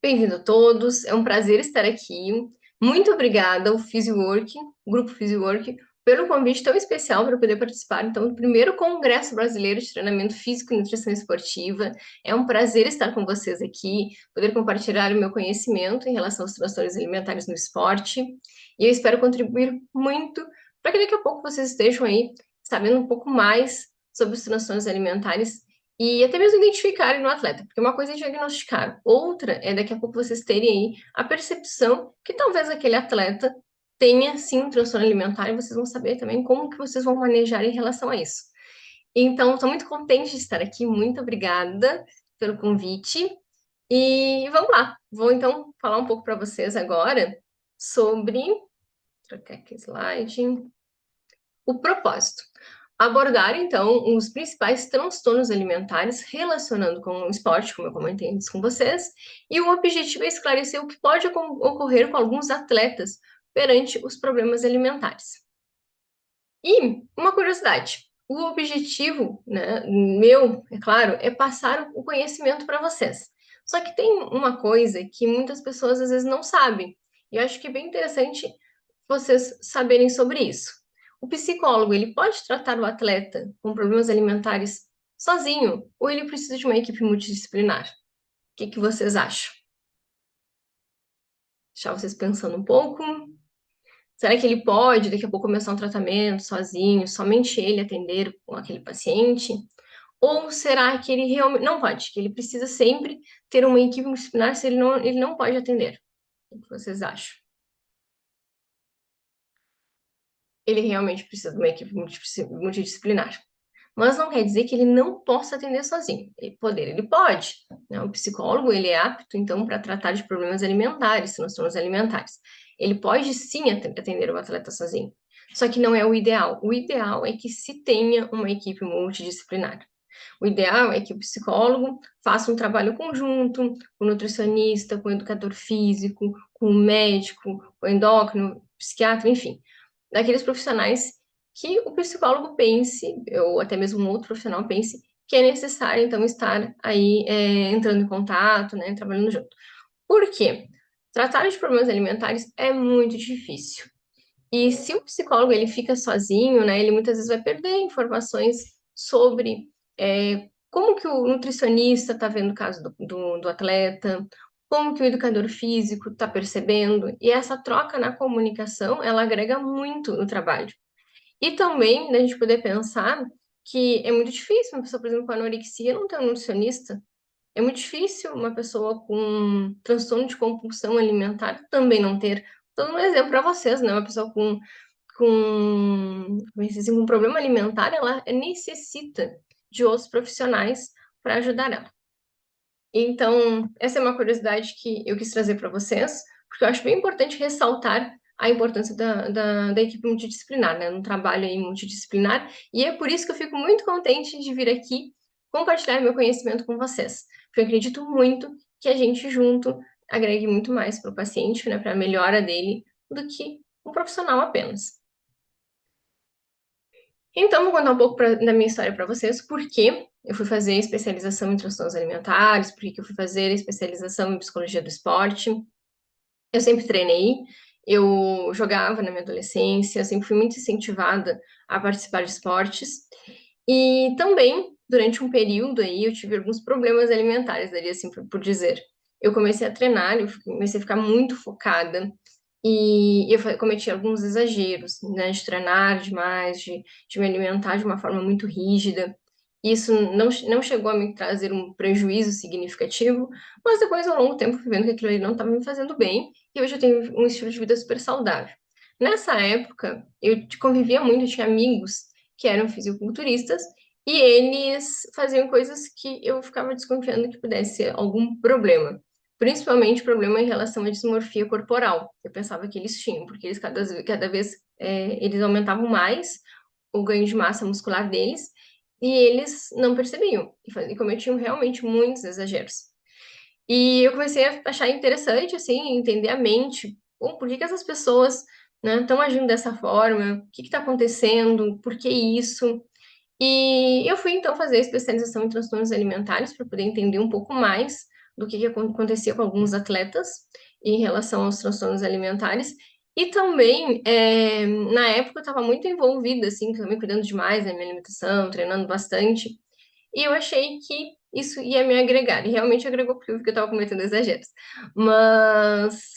Bem-vindo a todos, é um prazer estar aqui. Muito obrigada ao Physiwork, Grupo Physiwork, pelo convite tão especial para poder participar, então, do primeiro Congresso Brasileiro de Treinamento Físico e Nutrição Esportiva. É um prazer estar com vocês aqui, poder compartilhar o meu conhecimento em relação aos transtornos alimentares no esporte, e eu espero contribuir muito para que daqui a pouco vocês estejam aí sabendo um pouco mais sobre os transtornos alimentares e até mesmo identificarem no atleta, porque uma coisa é diagnosticar, outra é daqui a pouco vocês terem aí a percepção que talvez aquele atleta tenha sim um transtorno alimentar e vocês vão saber também como que vocês vão manejar em relação a isso. Então, estou muito contente de estar aqui, muito obrigada pelo convite e vamos lá. Vou então falar um pouco para vocês agora sobre, trocar aqui o slide, o propósito. Abordar, então, os principais transtornos alimentares relacionando com o esporte, como eu comentei antes com vocês, e o objetivo é esclarecer o que pode ocorrer com alguns atletas perante os problemas alimentares. E uma curiosidade, o objetivo, né, meu, é claro, é passar o conhecimento para vocês. Só que tem uma coisa que muitas pessoas às vezes não sabem, e eu acho que é bem interessante vocês saberem sobre isso. O psicólogo, ele pode tratar o atleta com problemas alimentares sozinho, ou ele precisa de uma equipe multidisciplinar? O que vocês acham? Deixar vocês pensando um pouco. Será que ele pode, daqui a pouco, começar um tratamento sozinho, somente ele atender com aquele paciente? Ou será que ele realmente não pode, que ele precisa sempre ter uma equipe multidisciplinar se ele não pode atender? O que vocês acham? Ele realmente precisa de uma equipe multidisciplinar. Mas não quer dizer que ele não possa atender sozinho. Ele pode, né? O psicólogo, ele é apto, então, para tratar de problemas alimentares, transtornos alimentares. Ele pode, sim, atender o atleta sozinho. Só que não é o ideal. O ideal é que se tenha uma equipe multidisciplinar. O ideal é que o psicólogo faça um trabalho conjunto com o nutricionista, com o educador físico, com o médico, com o endócrino, psiquiatra, enfim, daqueles profissionais que o psicólogo pense, ou até mesmo um outro profissional pense, que é necessário, então, estar aí entrando em contato, né, trabalhando junto. Por quê? Tratar de problemas alimentares é muito difícil. E se o psicólogo ele fica sozinho, né, ele muitas vezes vai perder informações sobre como que o nutricionista está vendo o caso do atleta, como que o educador físico está percebendo, e essa troca na comunicação, ela agrega muito no trabalho. E também, né, a gente poder pensar que é muito difícil uma pessoa, por exemplo, com anorexia não ter um nutricionista. É muito difícil uma pessoa com transtorno de compulsão alimentar também não ter. Então, um exemplo para vocês, né? Uma pessoa como é que se diz, com um problema alimentar, ela necessita de outros profissionais para ajudar ela. Então, essa é uma curiosidade que eu quis trazer para vocês, porque eu acho bem importante ressaltar a importância da equipe multidisciplinar, né? Um trabalho aí multidisciplinar, e é por isso que eu fico muito contente de vir aqui compartilhar meu conhecimento com vocês, porque eu acredito muito que a gente junto agregue muito mais para o paciente, né, para a melhora dele, do que um profissional apenas. Então, vou contar um pouco da minha história para vocês, por que eu fui fazer especialização em transtornos alimentares, por que eu fui fazer especialização em psicologia do esporte. Eu sempre treinei, eu jogava na minha adolescência, sempre fui muito incentivada a participar de esportes. E também, durante um período aí, eu tive alguns problemas alimentares, daria assim por dizer. Eu comecei a treinar, eu comecei a ficar muito focada e eu cometi alguns exageros, né, de treinar demais, de me alimentar de uma forma muito rígida. Isso não chegou a me trazer um prejuízo significativo, mas depois, ao longo do tempo, fui vendo que aquilo ali não estava me fazendo bem, e hoje eu tenho um estilo de vida super saudável. Nessa época, eu convivia muito, eu tinha amigos que eram fisiculturistas, e eles faziam coisas que eu ficava desconfiando que pudesse ser algum problema. Principalmente problema em relação à dismorfia corporal. Eu pensava que eles tinham, porque eles cada vez eles aumentavam mais o ganho de massa muscular deles, e eles não percebiam, e cometiam realmente muitos exageros. E eu comecei a achar interessante, assim, entender a mente, bom, por que que essas pessoas, né, estão agindo dessa forma, o que está acontecendo, por que isso? E eu fui, então, fazer especialização em transtornos alimentares para poder entender um pouco mais, do que acontecia com alguns atletas em relação aos transtornos alimentares. E também, na época, eu estava muito envolvida, assim, também cuidando demais da minha alimentação, treinando bastante. E eu achei que isso ia me agregar. E realmente agregou, porque eu vi que eu estava cometendo exageros. Mas,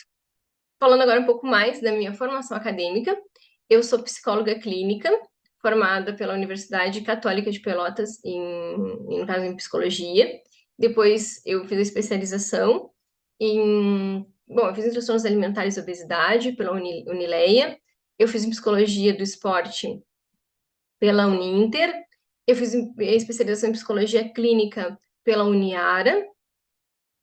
falando agora um pouco mais da minha formação acadêmica, eu sou psicóloga clínica, formada pela Universidade Católica de Pelotas, no caso, em psicologia. Depois eu fiz a especialização bom, eu fiz em transtornos alimentares e obesidade pela Unileia. Eu fiz em psicologia do esporte pela Uninter. Eu fiz especialização em psicologia clínica pela Uniara.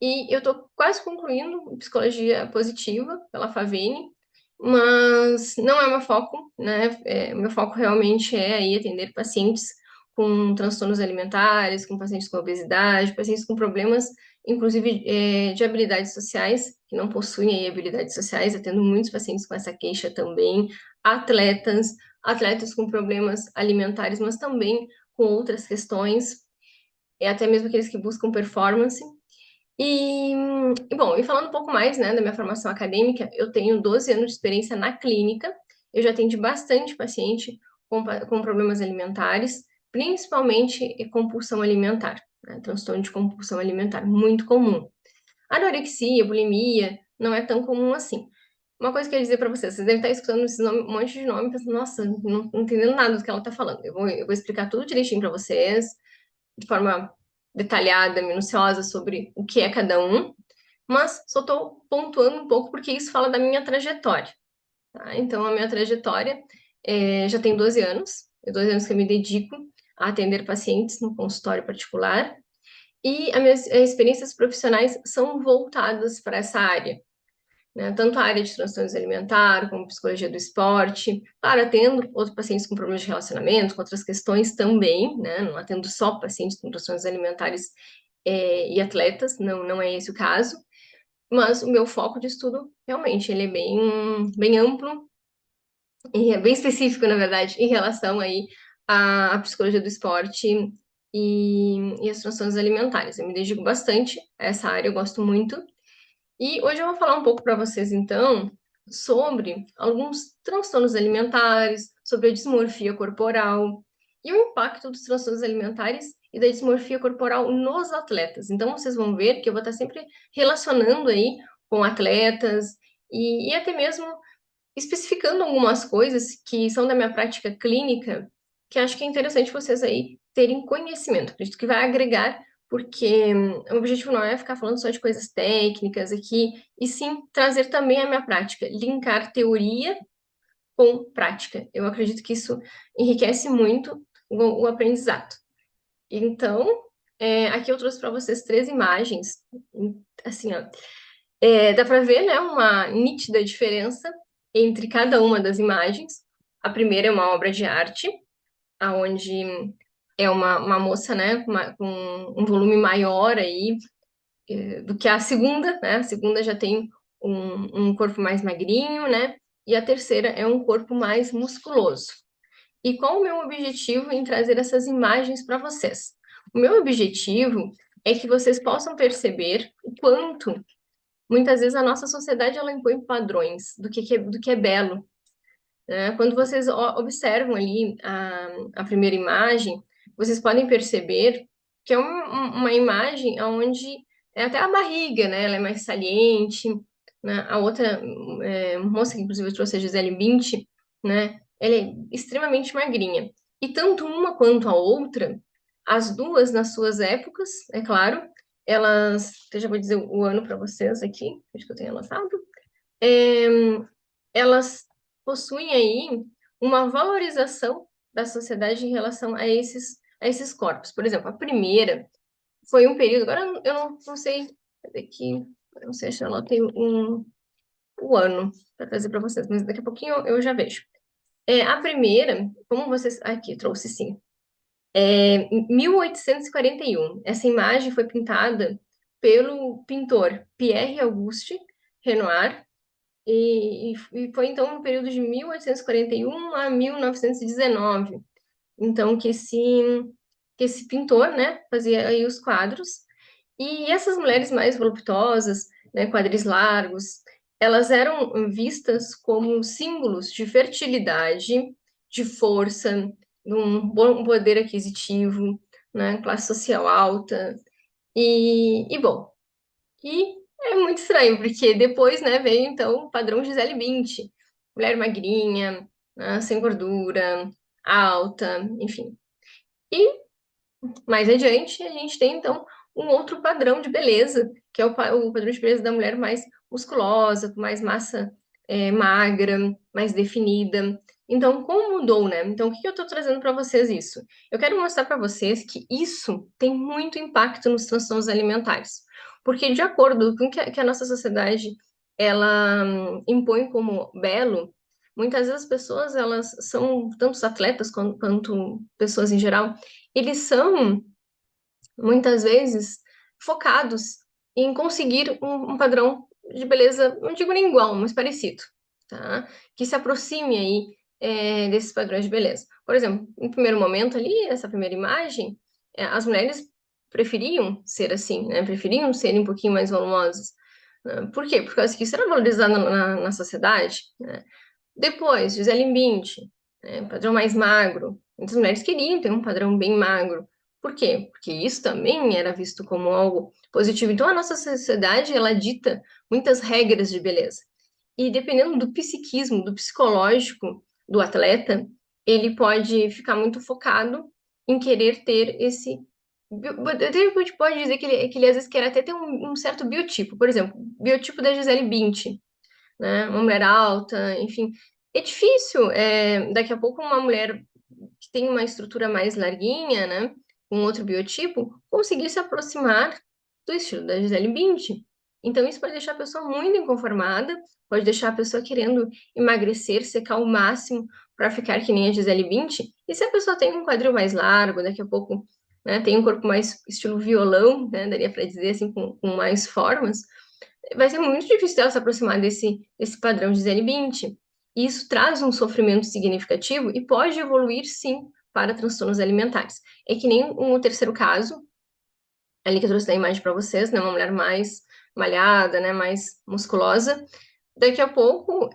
E eu estou quase concluindo psicologia positiva pela Faveni, mas não é meu foco, né? Meu foco realmente é aí atender pacientes com transtornos alimentares, com pacientes com obesidade, pacientes com problemas, inclusive, de habilidades sociais, que não possuem aí habilidades sociais, atendo muitos pacientes com essa queixa também, atletas, atletas com problemas alimentares, mas também com outras questões, até mesmo aqueles que buscam performance. Bom, e falando um pouco mais, né, da minha formação acadêmica, eu tenho 12 anos de experiência na clínica, eu já atendi bastante paciente com problemas alimentares, principalmente compulsão alimentar, né, transtorno de compulsão alimentar, muito comum. Anorexia, bulimia, não é tão comum assim. Uma coisa que eu ia dizer para vocês, vocês devem estar escutando esse nome, um monte de nome, pensando, nossa, não entendendo nada do que ela está falando. Eu vou explicar tudo direitinho para vocês, de forma detalhada, minuciosa sobre o que é cada um, mas só estou pontuando um pouco porque isso fala da minha trajetória, tá? Então, a minha trajetória já tem 12 anos, é 12 anos que eu me dedico a atender pacientes no consultório particular, e as minhas experiências profissionais são voltadas para essa área, né? Tanto a área de transtornos alimentares, como psicologia do esporte. Claro, atendo outros pacientes com problemas de relacionamento, com outras questões também, né? Não atendo só pacientes com transtornos alimentares e atletas, não é esse o caso. Mas o meu foco de estudo, realmente, ele é bem amplo e é bem específico, na verdade, em relação aí à psicologia do esporte e as transtornos alimentares. Eu me dedico bastante a essa área, eu gosto muito. E hoje eu vou falar um pouco para vocês, então, sobre alguns transtornos alimentares, sobre a dismorfia corporal e o impacto dos transtornos alimentares e da dismorfia corporal nos atletas. Então, vocês vão ver que eu vou estar sempre relacionando aí com atletas e até mesmo especificando algumas coisas que são da minha prática clínica, que acho que é interessante vocês aí terem conhecimento. Acredito que vai agregar, porque o objetivo não é ficar falando só de coisas técnicas aqui, e sim trazer também a minha prática, linkar teoria com prática. Eu acredito que isso enriquece muito o aprendizado. Então, aqui eu trouxe para vocês 3 imagens, assim, ó, dá para ver, né, uma nítida diferença entre cada uma das imagens. A primeira é uma obra de arte, aonde é uma moça, né, com um volume maior aí do que a segunda, né? A segunda já tem um corpo mais magrinho, né? E a terceira é um corpo mais musculoso. E qual o meu objetivo em trazer essas imagens para vocês? O meu objetivo é que vocês possam perceber o quanto muitas vezes a nossa sociedade ela impõe padrões do que é belo, né? Quando vocês observam ali a primeira imagem, vocês podem perceber que é uma imagem onde até a barriga, né? Ela é mais saliente, né? A outra moça que inclusive eu trouxe, a Gisele Bündchen, né? Ela é extremamente magrinha. E tanto uma quanto a outra, as duas nas suas épocas, é claro, elas, eu já vou dizer o ano para vocês aqui, acho que eu tenho anotado, é, elas possuem aí uma valorização da sociedade em relação a esses corpos. Por exemplo, a primeira foi um período, agora eu não sei, cadê aqui? Eu não sei se eu anotei o ano para trazer para vocês, mas daqui a pouquinho eu já vejo. A primeira, como vocês. Aqui, trouxe sim. Em 1841. Essa imagem foi pintada pelo pintor Pierre-Auguste Renoir, e foi então no período de 1841 a 1919. Então, que esse pintor, né, fazia aí os quadros. E essas mulheres mais voluptuosas, né, quadris largos, elas eram vistas como símbolos de fertilidade, de força, de um bom poder aquisitivo, né, classe social alta. Bom, e é muito estranho, porque depois, né, veio então o padrão Gisele Bündchen, mulher magrinha, né, sem gordura, alta, enfim. E mais adiante, a gente tem então um outro padrão de beleza, que é o padrão de beleza da mulher mais musculosa, com mais massa magra, mais definida. Então, como mudou, né? Então, o que que eu estou trazendo para vocês isso? Eu quero mostrar para vocês que isso tem muito impacto nos transtornos alimentares, porque de acordo com o que a nossa sociedade ela impõe como belo, muitas vezes as pessoas elas são tanto os atletas quanto pessoas em geral, eles são muitas vezes focados em conseguir um padrão de beleza, não digo nem igual, mas parecido, tá? Que se aproxime aí desses padrões de beleza. Por exemplo, no primeiro momento ali, essa primeira imagem, as mulheres preferiam ser assim, né? Preferiam serem um pouquinho mais volumosas. Né? Por quê? Porque causa que isso era valorizado na sociedade, né? Depois, Gisele Bündchen, né, padrão mais magro. Muitas mulheres queriam ter um padrão bem magro. Por quê? Porque isso também era visto como algo positivo. Então, a nossa sociedade, ela dita muitas regras de beleza. E dependendo do psiquismo, do psicológico do atleta, ele pode ficar muito focado em querer ter esse. A gente pode dizer que ele às vezes quer até ter um certo biotipo. Por exemplo, biotipo da Gisele Bündchen, né? Uma mulher alta, enfim. É difícil, daqui a pouco uma mulher que tem uma estrutura mais larguinha, né? Com outro biotipo, conseguir se aproximar do estilo da Gisele Bündchen. Então isso pode deixar a pessoa muito inconformada, pode deixar a pessoa querendo emagrecer, secar ao máximo para ficar que nem a Gisele Bündchen. E se a pessoa tem um quadril mais largo, daqui a pouco, né, tem um corpo mais estilo violão, né, daria para dizer assim, com mais formas, vai ser muito difícil dela se aproximar desse padrão de Gisele Bündchen. E isso traz um sofrimento significativo e pode evoluir, sim, para transtornos alimentares. É que nem um terceiro caso, ali que eu trouxe na imagem para vocês, né, uma mulher mais malhada, né, mais musculosa. Daqui a pouco,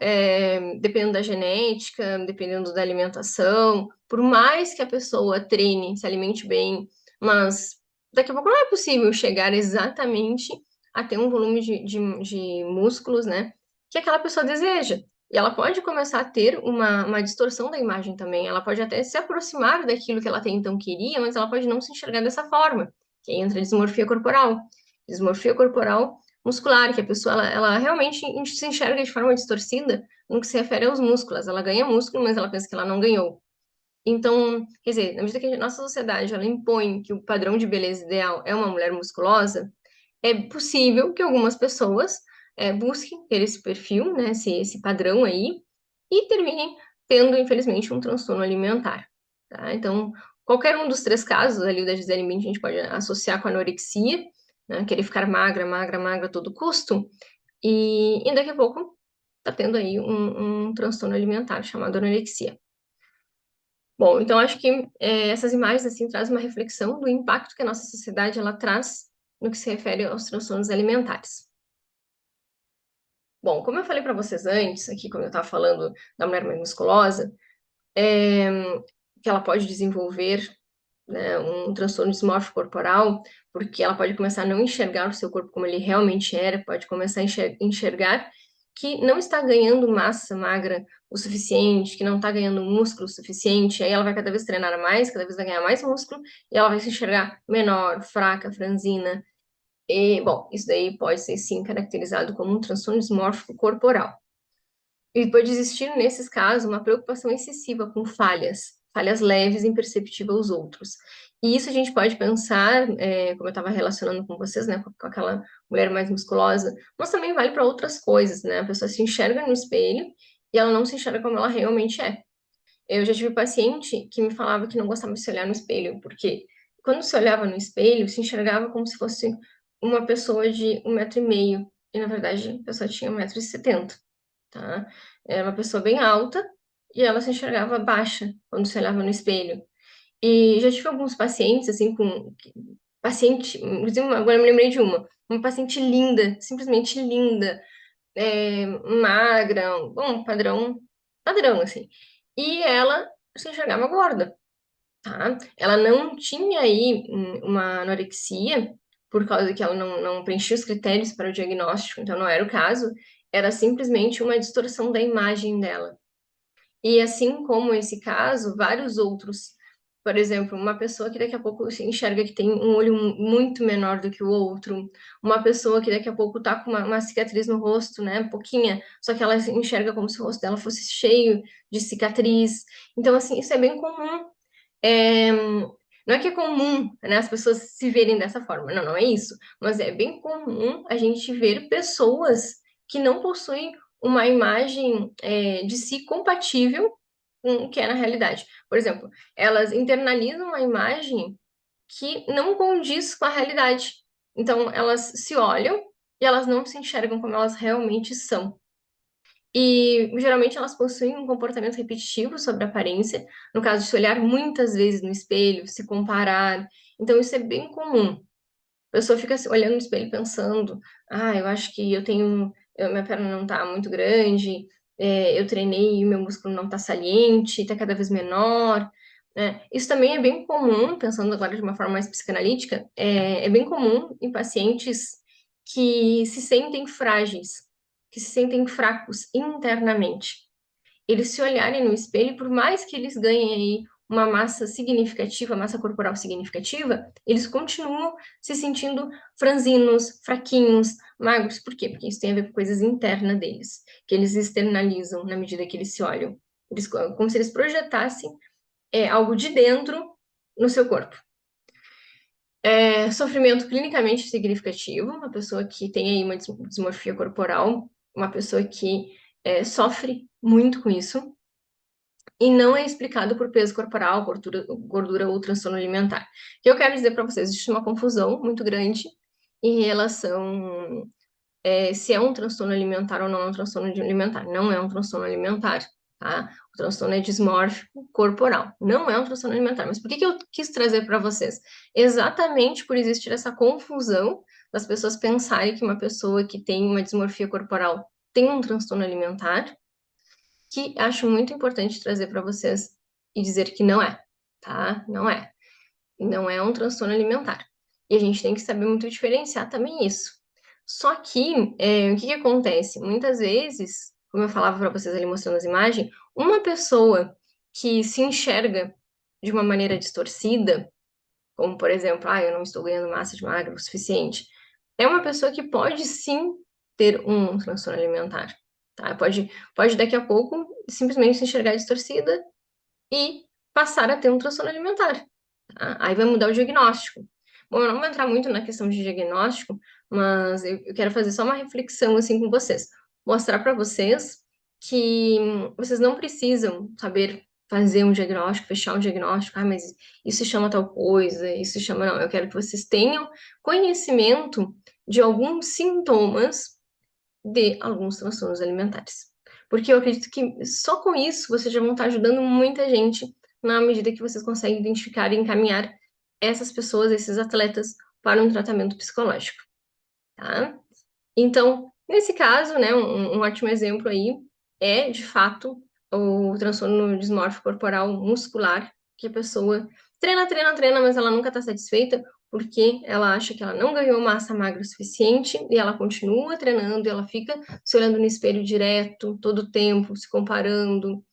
dependendo da genética, dependendo da alimentação, por mais que a pessoa treine, se alimente bem, mas daqui a pouco não é possível chegar exatamente a ter um volume de músculos, né, que aquela pessoa deseja. E ela pode começar a ter uma distorção da imagem também. Ela pode até se aproximar daquilo que ela até então queria, mas ela pode não se enxergar dessa forma, que aí entra a dismorfia corporal. Dismorfia corporal muscular, que a pessoa ela realmente se enxerga de forma distorcida no que se refere aos músculos. Ela ganha músculo, mas ela pensa que ela não ganhou. Então, quer dizer, na medida que a nossa sociedade ela impõe que o padrão de beleza ideal é uma mulher musculosa, é possível que algumas pessoas busquem ter esse perfil, né, esse padrão aí, e terminem tendo, infelizmente, um transtorno alimentar. Tá? Então, qualquer um dos três casos ali da Gisele Bündchen, a gente pode associar com a anorexia, né, querer ficar magra, magra, magra a todo custo, e daqui a pouco tá tendo aí um transtorno alimentar chamado anorexia. Bom, então acho que essas imagens assim trazem uma reflexão do impacto que a nossa sociedade ela traz no que se refere aos transtornos alimentares. Bom, como eu falei para vocês antes, aqui quando eu estava falando da mulher mais musculosa, é, que ela pode desenvolver, né, um transtorno dismórfico corporal, porque ela pode começar a não enxergar o seu corpo como ele realmente era, pode começar a enxergar que não está ganhando massa magra o suficiente, que não está ganhando músculo o suficiente, aí ela vai cada vez treinar mais, cada vez vai ganhar mais músculo, e ela vai se enxergar menor, fraca, franzina. E, bom, isso daí pode ser sim caracterizado como um transtorno dismórfico corporal. E pode existir, nesses casos, uma preocupação excessiva com falhas, falhas leves e imperceptíveis aos outros. E isso a gente pode pensar, como eu estava relacionando com vocês, né, com aquela mulher mais musculosa, mas também vale para outras coisas, né? A pessoa se enxerga no espelho e ela não se enxerga como ela realmente é. Eu já tive paciente que me falava que não gostava de se olhar no espelho, porque quando se olhava no espelho, se enxergava como se fosse uma pessoa de 1,5 m, e na verdade a pessoa tinha 1,70 m, tá? Era uma pessoa bem alta e ela se enxergava baixa quando se olhava no espelho. E já tive alguns pacientes, assim, paciente, inclusive agora eu me lembrei de uma paciente linda, simplesmente linda, magra, bom, padrão, assim. E ela se enxergava gorda, tá? Ela não tinha aí uma anorexia, por causa que ela não preenchia os critérios para o diagnóstico, então não era o caso, era simplesmente uma distorção da imagem dela. E assim como esse caso, vários outros. Por exemplo, uma pessoa que daqui a pouco se enxerga que tem um olho muito menor do que o outro, uma pessoa que daqui a pouco tá com uma cicatriz no rosto, né, pouquinha, só que ela se enxerga como se o rosto dela fosse cheio de cicatriz. Então, assim, isso é bem comum. Não é que é comum, né, as pessoas se verem dessa forma, não é isso. Mas é bem comum a gente ver pessoas que não possuem uma imagem, de si compatível com o que é na realidade. Por exemplo, elas internalizam uma imagem que não condiz com a realidade. Então, elas se olham e elas não se enxergam como elas realmente são. E geralmente elas possuem um comportamento repetitivo sobre a aparência, no caso de se olhar muitas vezes no espelho, se comparar. Então, isso é bem comum. A pessoa fica se olhando no espelho pensando: ah, eu acho que minha perna não tá muito grande, eu treinei e meu músculo não tá saliente, tá cada vez menor, né? Isso também é bem comum, pensando agora de uma forma mais psicanalítica, é bem comum em pacientes que se sentem frágeis, que se sentem fracos internamente. Eles se olharem no espelho, por mais que eles ganhem aí uma massa significativa, massa corporal significativa, eles continuam se sentindo franzinos, fraquinhos, magros. Por quê? Porque isso tem a ver com coisas internas deles, que eles externalizam na medida que eles se olham. Eles, como se eles projetassem algo de dentro no seu corpo. Sofrimento clinicamente significativo, uma pessoa que tem aí uma dismorfia corporal, uma pessoa que sofre muito com isso, e não é explicado por peso corporal, gordura ou transtorno alimentar. O que eu quero dizer para vocês, existe uma confusão muito grande em relação se é um transtorno alimentar ou não é um transtorno alimentar. Não é um transtorno alimentar, tá? O transtorno é dismórfico corporal. Não é um transtorno alimentar. Mas por que eu quis trazer para vocês? Exatamente por existir essa confusão das pessoas pensarem que uma pessoa que tem uma dismorfia corporal tem um transtorno alimentar, que acho muito importante trazer para vocês e dizer que não é, tá? Não é. Não é um transtorno alimentar. E a gente tem que saber muito diferenciar também isso. Só que, o que que acontece? Muitas vezes, como eu falava para vocês ali mostrando as imagens, uma pessoa que se enxerga de uma maneira distorcida, como por exemplo, eu não estou ganhando massa de magra o suficiente, é uma pessoa que pode sim ter um transtorno alimentar, tá? Pode daqui a pouco simplesmente se enxergar distorcida e passar a ter um transtorno alimentar, tá? Aí vai mudar o diagnóstico. Bom, eu não vou entrar muito na questão de diagnóstico, mas eu quero fazer só uma reflexão assim com vocês, mostrar para vocês que vocês não precisam saber fazer um diagnóstico, fechar um diagnóstico, mas isso se chama tal coisa, isso se chama não. Eu quero que vocês tenham conhecimento de alguns sintomas de alguns transtornos alimentares. Porque eu acredito que só com isso vocês já vão estar ajudando muita gente na medida que vocês conseguem identificar e encaminhar essas pessoas, esses atletas, para um tratamento psicológico, tá? Então, nesse caso, né, um ótimo exemplo aí é, de fato, o transtorno dismórfico corporal muscular, que a pessoa treina, mas ela nunca está satisfeita porque ela acha que ela não ganhou massa magra o suficiente e ela continua treinando e ela fica se olhando no espelho direto, todo o tempo, se comparando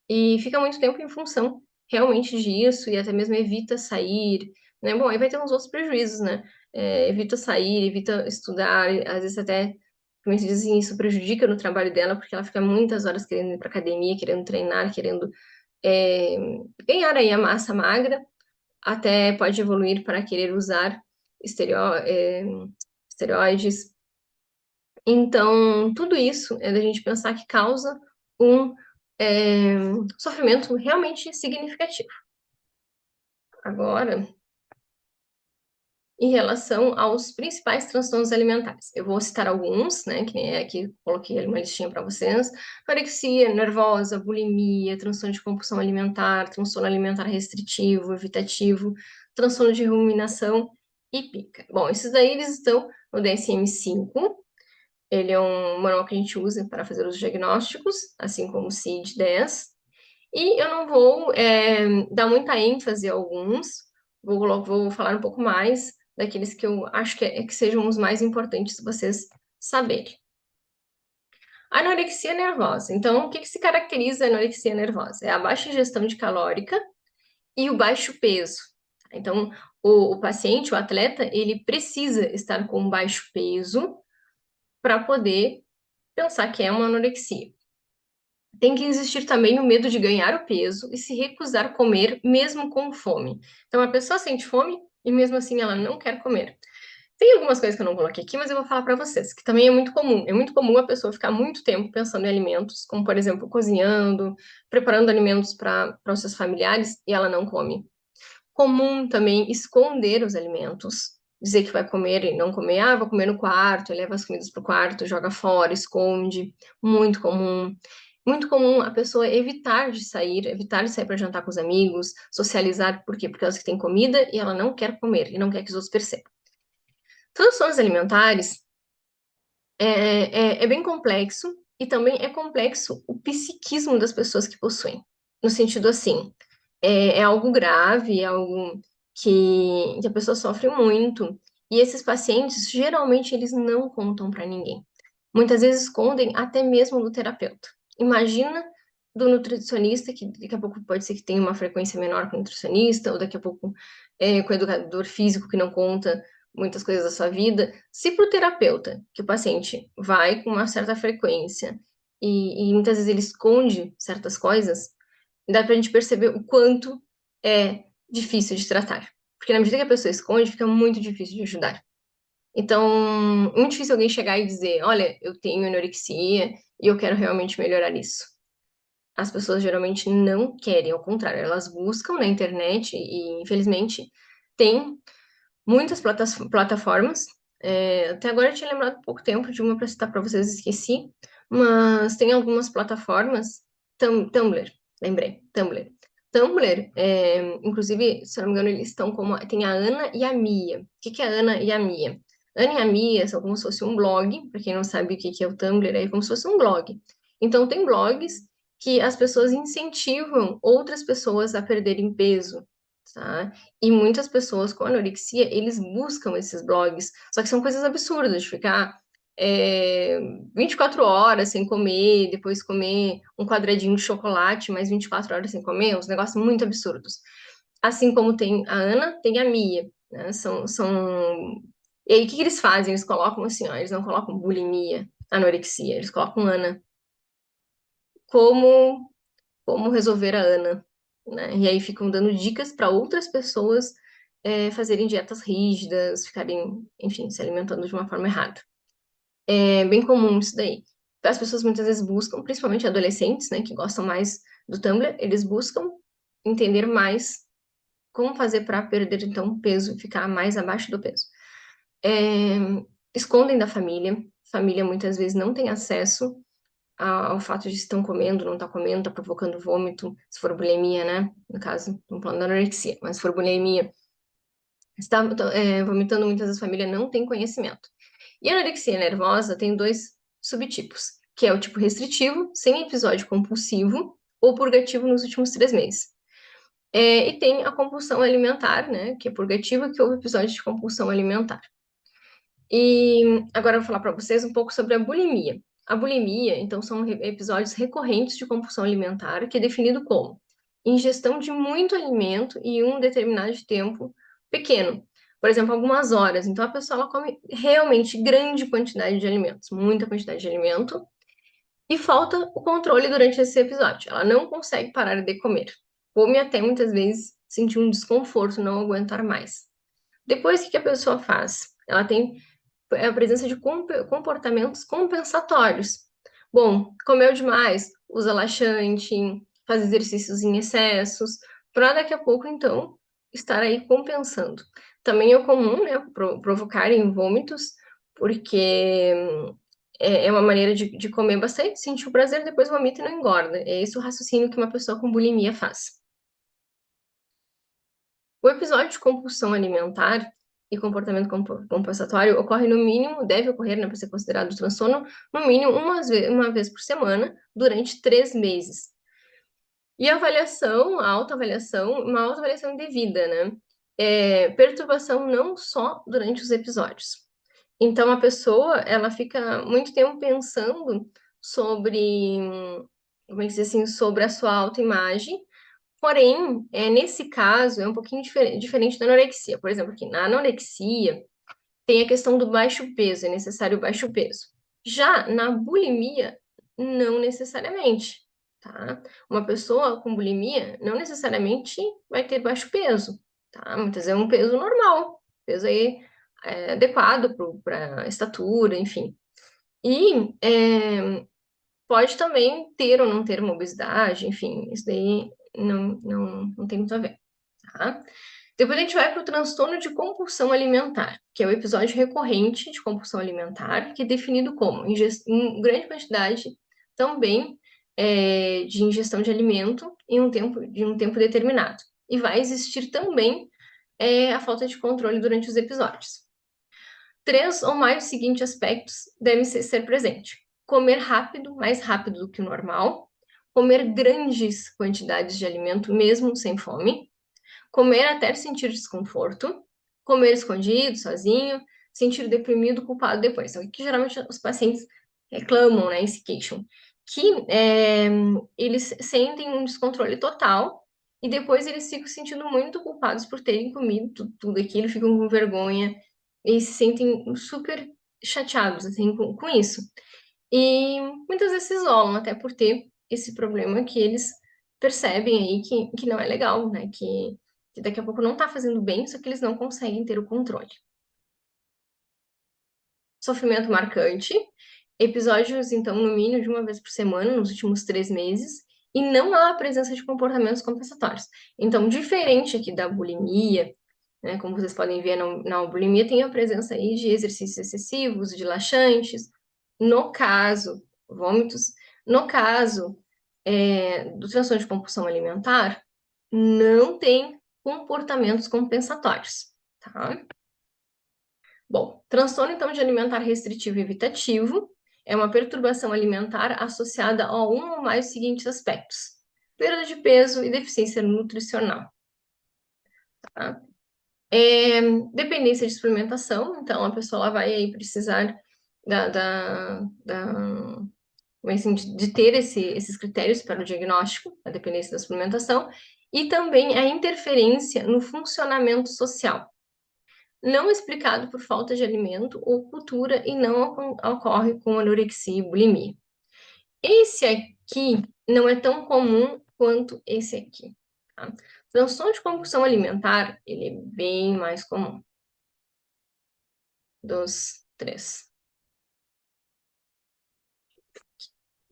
e fica muito tempo em função realmente disso e até mesmo evita sair, né? Bom, aí vai ter uns outros prejuízos, né? Evita sair, evita estudar, às vezes até, como se dizem, isso prejudica no trabalho dela, porque ela fica muitas horas querendo ir para academia, querendo treinar, querendo é, ganhar aí a massa magra, até pode evoluir para querer usar esteroides. Então, tudo isso é da gente pensar que causa um é, sofrimento realmente significativo. Agora, em relação aos principais transtornos alimentares, eu vou citar alguns, né, que nem aqui coloquei ali uma listinha para vocês: anorexia nervosa, bulimia, transtorno de compulsão alimentar, transtorno alimentar restritivo, evitativo, transtorno de ruminação e pica. Bom, esses daí eles estão no DSM-5. Ele é um manual que a gente usa para fazer os diagnósticos, assim como o CID-10. E eu não vou dar muita ênfase a alguns, vou falar um pouco mais daqueles que eu acho que sejam os mais importantes vocês saberem. Anorexia nervosa. Então, o que se caracteriza a anorexia nervosa? É a baixa ingestão de calórica e o baixo peso. Então, o paciente, o atleta, ele precisa estar com baixo peso para poder pensar que é uma anorexia. Tem que existir também o medo de ganhar o peso e se recusar a comer mesmo com fome. Então, a pessoa sente fome e mesmo assim ela não quer comer. Tem algumas coisas que eu não coloquei aqui, mas eu vou falar para vocês, que também é muito comum. É muito comum a pessoa ficar muito tempo pensando em alimentos, como por exemplo, cozinhando, preparando alimentos para os seus familiares e ela não come. Comum também esconder os alimentos, dizer que vai comer e não comer. Ah, vou comer no quarto, leva as comidas para o quarto, joga fora, esconde. Muito comum. Muito comum a pessoa evitar de sair para jantar com os amigos, socializar, por quê? Porque elas têm comida e ela não quer comer e não quer que os outros percebam. Transtornos alimentares é bem complexo e também é complexo o psiquismo das pessoas que possuem. No sentido assim, é algo grave, é algo que a pessoa sofre muito. E esses pacientes, geralmente, eles não contam para ninguém. Muitas vezes escondem até mesmo do terapeuta. Imagina do nutricionista, que daqui a pouco pode ser que tenha uma frequência menor com o nutricionista, ou daqui a pouco com o educador físico que não conta muitas coisas da sua vida. Se para o terapeuta, que o paciente vai com uma certa frequência e muitas vezes ele esconde certas coisas, dá pra gente perceber o quanto é difícil de tratar. Porque na medida que a pessoa esconde, fica muito difícil de ajudar. Então, muito difícil alguém chegar e dizer, olha, eu tenho anorexia e eu quero realmente melhorar isso. As pessoas geralmente não querem, ao contrário, elas buscam na internet e, infelizmente, tem muitas plataformas. Até agora eu tinha lembrado há pouco tempo de uma para citar para vocês, esqueci, mas tem algumas plataformas, Tumblr, lembrei, Tumblr. Tumblr, inclusive, se eu não me engano, eles estão como. Tem a Ana e a Mia. O que que é a Ana e a Mia? Ana e a Mia são como se fosse um blog, para quem não sabe o que que é o Tumblr, é como se fosse um blog. Então, tem blogs que as pessoas incentivam outras pessoas a perderem peso, tá? E muitas pessoas com anorexia, eles buscam esses blogs, só que são coisas absurdas, de ficar 24 horas sem comer, depois comer um quadradinho de chocolate, mais 24 horas sem comer, uns negócios muito absurdos. Assim como tem a Ana, tem a Mia, né? E aí, o que que eles fazem? Eles colocam assim, ó, eles não colocam bulimia, anorexia, eles colocam Ana. Como como resolver a Ana, né? E aí ficam dando dicas para outras pessoas fazerem dietas rígidas, ficarem, enfim, se alimentando de uma forma errada. É bem comum isso daí. As pessoas muitas vezes buscam, principalmente adolescentes, né, que gostam mais do Tumblr, eles buscam entender mais como fazer para perder então peso e ficar mais abaixo do peso. É, escondem da família, família muitas vezes não tem acesso ao fato de estão comendo, não tá comendo, tá provocando vômito, se for bulimia, né? No caso, não falando da anorexia, mas se for bulimia, está vomitando, muitas vezes a família não tem conhecimento. E a anorexia nervosa tem dois subtipos, que é o tipo restritivo, sem episódio compulsivo, ou purgativo nos últimos 3 meses. E tem a compulsão alimentar, né? Que é purgativa, que houve episódio de compulsão alimentar. E agora eu vou falar para vocês um pouco sobre a bulimia. A bulimia, então, são episódios recorrentes de compulsão alimentar, que é definido como ingestão de muito alimento em um determinado tempo pequeno. Por exemplo, algumas horas. Então, a pessoa ela come realmente grande quantidade de alimentos, muita quantidade de alimento, e falta o controle durante esse episódio. Ela não consegue parar de comer. Come até muitas vezes sentir um desconforto, não aguentar mais. Depois, o que a pessoa faz? Ela tem a presença de comportamentos compensatórios. Bom, comeu demais, usa laxante, faz exercícios em excessos, para daqui a pouco, então, estar aí compensando. Também é comum, né, provocarem vômitos, porque é uma maneira de comer bastante, sentir o prazer, depois vomita e não engorda. É esse o raciocínio que uma pessoa com bulimia faz. O episódio de compulsão alimentar, e comportamento compensatório ocorre no mínimo, deve ocorrer, né, para ser considerado transtorno, no mínimo uma vez por semana, durante 3 meses. E a avaliação, a autoavaliação, uma autoavaliação devida, né? Perturbação não só durante os episódios. Então, a pessoa, ela fica muito tempo pensando sobre, como é que diz assim, sobre a sua autoimagem. Porém, nesse caso, é um pouquinho diferente da anorexia. Por exemplo, aqui na anorexia, tem a questão do baixo peso, é necessário baixo peso. Já na bulimia, não necessariamente, tá? Uma pessoa com bulimia não necessariamente vai ter baixo peso, tá? Muitas vezes é um peso normal, peso aí adequado para estatura, enfim. E pode também ter ou não ter uma obesidade, enfim, isso daí não tem muito a ver, tá? Depois a gente vai para o transtorno de compulsão alimentar, que é o episódio recorrente de compulsão alimentar, que é definido como em grande quantidade também de ingestão de alimento de um tempo determinado. E vai existir também a falta de controle durante os episódios. 3 ou mais dos seguintes aspectos devem ser presentes: comer rápido, mais rápido do que o normal, comer grandes quantidades de alimento mesmo sem fome, comer até sentir desconforto, comer escondido, sozinho, sentir deprimido, culpado depois. Então, o que geralmente os pacientes reclamam, né, e se queixam, que eles sentem um descontrole total e depois eles ficam se sentindo muito culpados por terem comido tudo aquilo, ficam com vergonha e se sentem super chateados, assim, com isso. E muitas vezes se isolam até por ter esse problema que eles percebem aí que não é legal, né? Que daqui a pouco não tá fazendo bem, só que eles não conseguem ter o controle. Sofrimento marcante, episódios, então, no mínimo de uma vez por semana, nos últimos 3 meses, e não há a presença de comportamentos compensatórios. Então, diferente aqui da bulimia, né, como vocês podem ver na bulimia, tem a presença aí de exercícios excessivos, de laxantes, no caso, vômitos, no caso do transtorno de compulsão alimentar, não tem comportamentos compensatórios, tá? Bom, transtorno então de alimentar restritivo e evitativo é uma perturbação alimentar associada a um ou mais dos seguintes aspectos: perda de peso e deficiência nutricional, tá? Dependência de suplementação, então a pessoa ela vai aí precisar da assim, de ter esses critérios para o diagnóstico, a dependência da suplementação, e também a interferência no funcionamento social, não explicado por falta de alimento ou cultura e não ocorre com anorexia e bulimia. Esse aqui não é tão comum quanto esse aqui, tá? Transtorno de compulsão alimentar, ele é bem mais comum dos 3.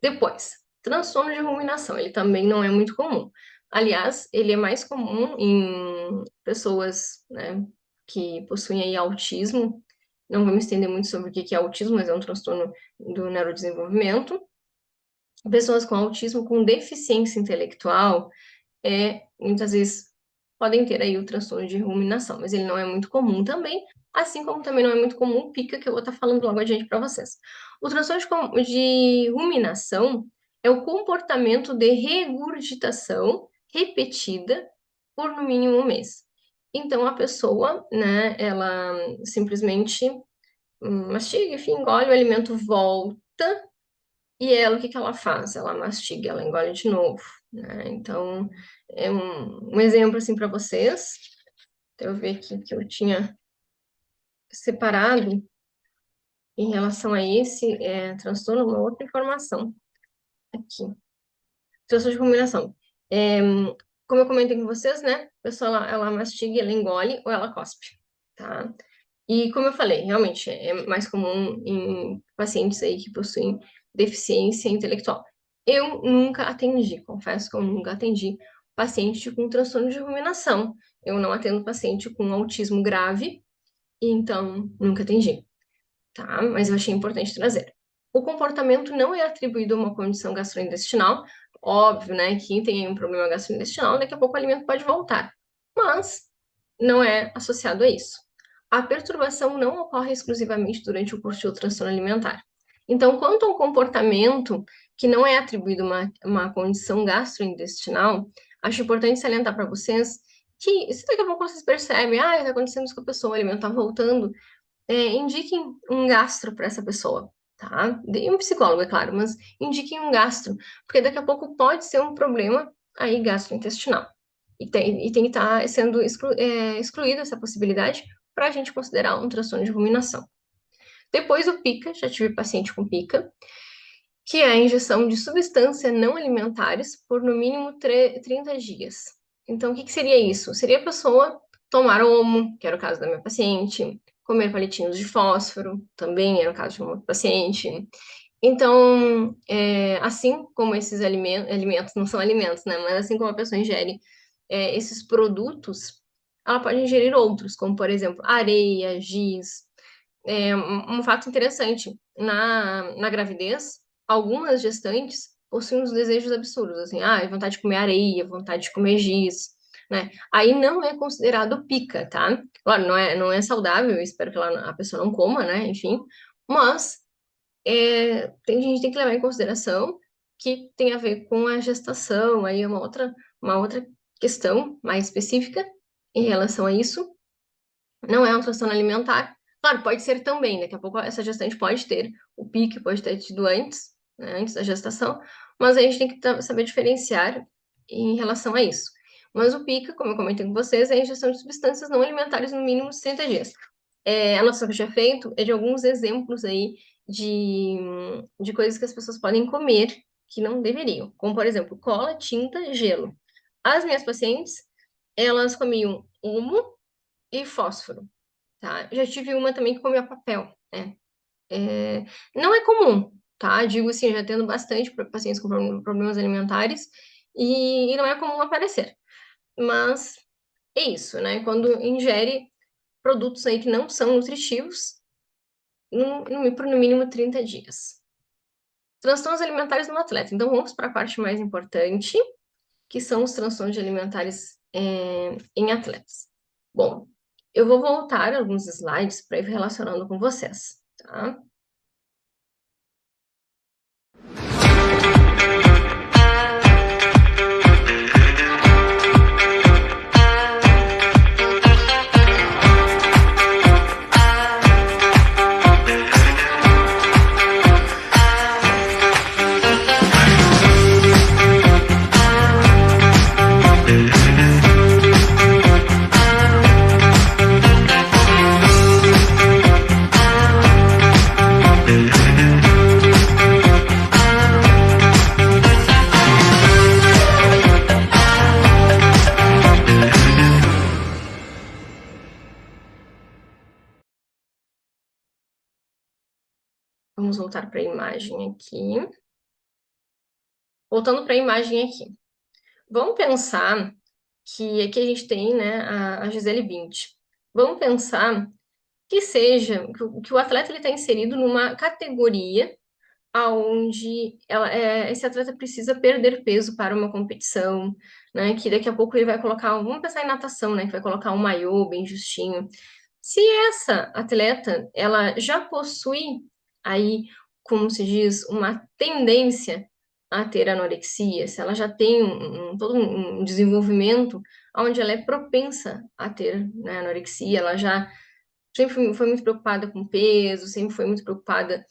Depois, transtorno de ruminação, ele também não é muito comum. Aliás, ele é mais comum em pessoas, né, que possuem aí autismo. Não vou me estender muito sobre o que é autismo, mas é um transtorno do neurodesenvolvimento. Pessoas com autismo com deficiência intelectual muitas vezes podem ter aí o transtorno de ruminação, mas ele não é muito comum também, assim como também não é muito comum o pica, que eu vou estar falando logo adiante para vocês. O transtorno de ruminação é o comportamento de regurgitação repetida por no mínimo um mês. Então, a pessoa, né, ela simplesmente mastiga, enfim, engole o alimento, volta, e ela, o que que ela faz? Ela mastiga, ela engole de novo, né? Então, é um exemplo, assim, para vocês. Deixa eu ver aqui que eu tinha separado em relação a esse transtorno, uma outra informação aqui. Transtorno de combinação. É, como eu comentei com vocês, né? A pessoa, ela mastiga, ela engole ou ela cospe, tá? E como eu falei, realmente é mais comum em pacientes aí que possuem deficiência intelectual. Eu nunca atendi, confesso que eu nunca atendi paciente com transtorno de ruminação. Eu não atendo paciente com autismo grave, e então nunca atendi, tá? Mas eu achei importante trazer. O comportamento não é atribuído a uma condição gastrointestinal. Óbvio, né? Quem tem um problema gastrointestinal, daqui a pouco o alimento pode voltar. Mas não é associado a isso. a perturbação não ocorre exclusivamente durante o curso do transtorno alimentar. Então, quanto ao comportamento que não é atribuído uma condição gastrointestinal, acho importante salientar para vocês que, se daqui a pouco vocês percebem, está acontecendo isso com a pessoa, o alimento está voltando, indiquem um gastro para essa pessoa, tá? E um psicólogo, é claro, mas indiquem um gastro, porque daqui a pouco pode ser um problema aí gastrointestinal. E tem que estar sendo excluída essa possibilidade para a gente considerar um transtorno de ruminação. Depois o PICA, já tive paciente com PICA, que é a injeção de substâncias não alimentares por no mínimo 30 dias. Então, o que seria isso? Seria a pessoa tomar omo, que era o caso da minha paciente, comer palitinhos de fósforo, também era o caso de uma paciente. Então, assim como esses alimentos não são alimentos, né? Mas assim como a pessoa ingere esses produtos, ela pode ingerir outros, como por exemplo areia, giz. Um fato interessante, na gravidez, algumas gestantes possuem uns desejos absurdos, assim, vontade de comer areia, vontade de comer giz, né? Aí não é considerado pica, tá? Claro, não é saudável, eu espero que a pessoa não coma, né? Enfim, mas a gente tem que levar em consideração que tem a ver com a gestação, aí é uma outra questão mais específica em relação a isso. Não é um transtorno alimentar. Claro, pode ser também, daqui a pouco essa gestante pode ter o pique, pode ter tido antes, né, antes da gestação, mas aí a gente tem que saber diferenciar em relação a isso. Mas o pica, como eu comentei com vocês, é a ingestão de substâncias não alimentares no mínimo 60 dias. A anotação que eu tinha feito é de alguns exemplos aí de coisas que as pessoas podem comer que não deveriam, como, por exemplo, cola, tinta, gelo. As minhas pacientes, elas comiam humo e fósforo, tá? Já tive uma também que comia papel, né? Não é comum, tá? Digo assim, já tendo bastante pacientes com problemas alimentares e não é comum aparecer. Mas é isso, né? Quando ingere produtos aí que não são nutritivos, por no mínimo 30 dias. Transtornos alimentares no atleta. Então, vamos para a parte mais importante, que são os transtornos alimentares em atletas. Bom, eu vou voltar alguns slides para ir relacionando com vocês, tá? Vamos voltar para a imagem aqui. Voltando para a imagem aqui. Vamos pensar que aqui a gente tem, né, a Gisele Bündchen. Vamos pensar que o atleta está inserido numa categoria aonde esse atleta precisa perder peso para uma competição, né? Que daqui a pouco ele vai colocar, vamos pensar em natação, né? Que vai colocar um maiô bem justinho. Se essa atleta, ela já possui aí, como se diz, uma tendência a ter anorexia, se ela já tem todo um desenvolvimento onde ela é propensa a ter, né, anorexia, ela já sempre foi muito preocupada com peso, sempre foi muito preocupada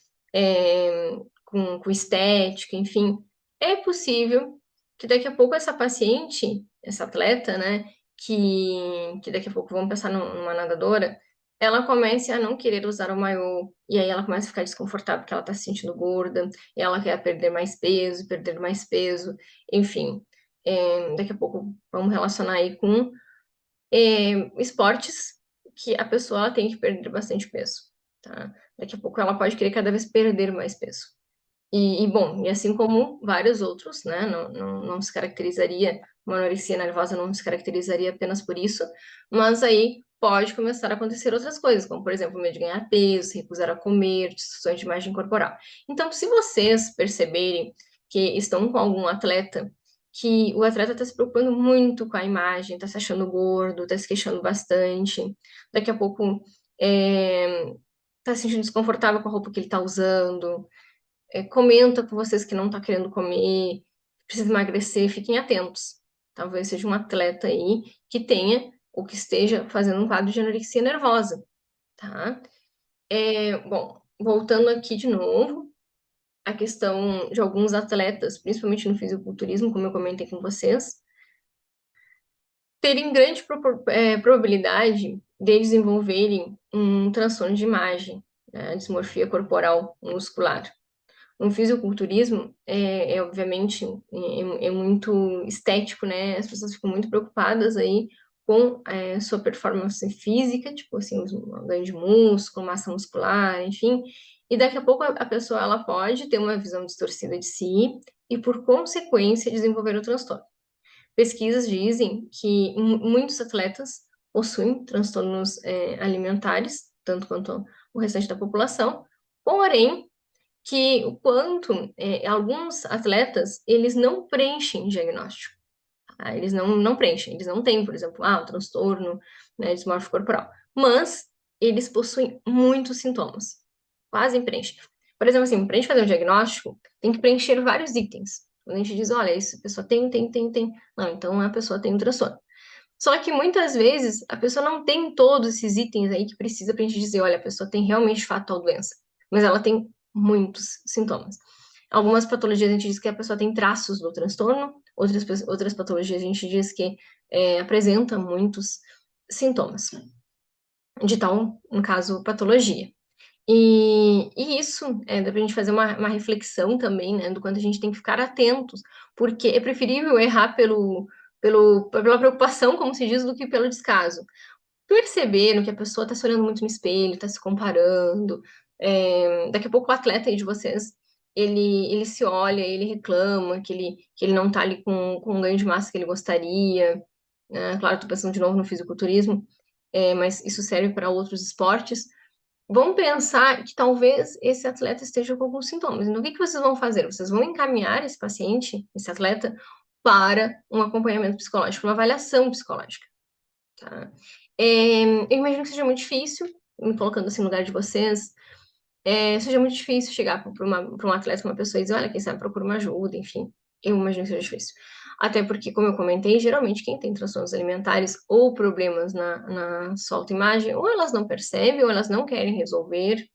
com estética, enfim, é possível que daqui a pouco essa paciente, essa atleta, né, que daqui a pouco vamos pensar numa nadadora, ela comece a não querer usar o maiô, e aí ela começa a ficar desconfortável porque ela está se sentindo gorda, e ela quer perder mais peso, enfim. Daqui a pouco vamos relacionar aí com esportes que a pessoa ela tem que perder bastante peso, tá? Daqui a pouco ela pode querer cada vez perder mais peso. Bom, e assim como vários outros, né? Não se caracterizaria, uma anorexia nervosa não se caracterizaria apenas por isso, mas aí pode começar a acontecer outras coisas, como, por exemplo, medo de ganhar peso, se recusar a comer, distorções de imagem corporal. Então, se vocês perceberem que estão com algum atleta, que o atleta está se preocupando muito com a imagem, está se achando gordo, está se queixando bastante, daqui a pouco Tá se sentindo desconfortável com a roupa que ele tá usando, comenta com vocês que não tá querendo comer, precisa emagrecer, fiquem atentos. Talvez seja um atleta aí que tenha ou que esteja fazendo um quadro de anorexia nervosa, tá? Bom, voltando aqui de novo, a questão de alguns atletas, principalmente no fisiculturismo, como eu comentei com vocês, terem grande probabilidade de desenvolverem um transtorno de imagem, né, dismorfia corporal muscular. No fisiculturismo, obviamente é muito estético, né? As pessoas ficam muito preocupadas aí com sua performance física, tipo assim, ganho de músculo, massa muscular, enfim. E daqui a pouco a pessoa ela pode ter uma visão distorcida de si e, por consequência, desenvolver o transtorno. Pesquisas dizem que muitos atletas possuem transtornos alimentares, tanto quanto o restante da população, porém que o quanto alguns atletas eles não preenchem diagnóstico, tá? Eles não preenchem, eles não têm, por exemplo, o transtorno, né, dismórfico corporal, mas eles possuem muitos sintomas, quase preenchem. Por exemplo, assim, para a gente fazer um diagnóstico, tem que preencher vários itens. Quando a gente diz, olha, essa pessoa tem. Não, então a pessoa tem um transtorno. Só que muitas vezes a pessoa não tem todos esses itens aí que precisa para a gente dizer, olha, a pessoa tem realmente de fato tal doença. Mas ela tem muitos sintomas. Algumas patologias a gente diz que a pessoa tem traços do transtorno, outras patologias a gente diz que apresenta muitos sintomas de tal, no caso, patologia. E isso dá pra gente fazer uma reflexão também, né, do quanto a gente tem que ficar atentos, porque é preferível errar pela preocupação, como se diz, do que pelo descaso. Perceberam que a pessoa está se olhando muito no espelho, está se comparando. Daqui a pouco o atleta aí de vocês, ele se olha, ele reclama que ele não está ali com o ganho de massa que ele gostaria. Claro, estou pensando de novo no fisiculturismo, mas isso serve para outros esportes. Vão pensar que talvez esse atleta esteja com alguns sintomas. Então, o que que vocês vão fazer? Vocês vão encaminhar esse paciente, esse atleta, para um acompanhamento psicológico, uma avaliação psicológica, tá? Eu imagino que seja muito difícil, me colocando assim no lugar de vocês, seja muito difícil chegar para um atleta, uma pessoa e dizer, olha, quem sabe procura uma ajuda, enfim. Eu imagino que seja difícil. Até porque, como eu comentei, geralmente quem tem transtornos alimentares ou problemas na sua autoimagem, ou elas não percebem, ou elas não querem resolver.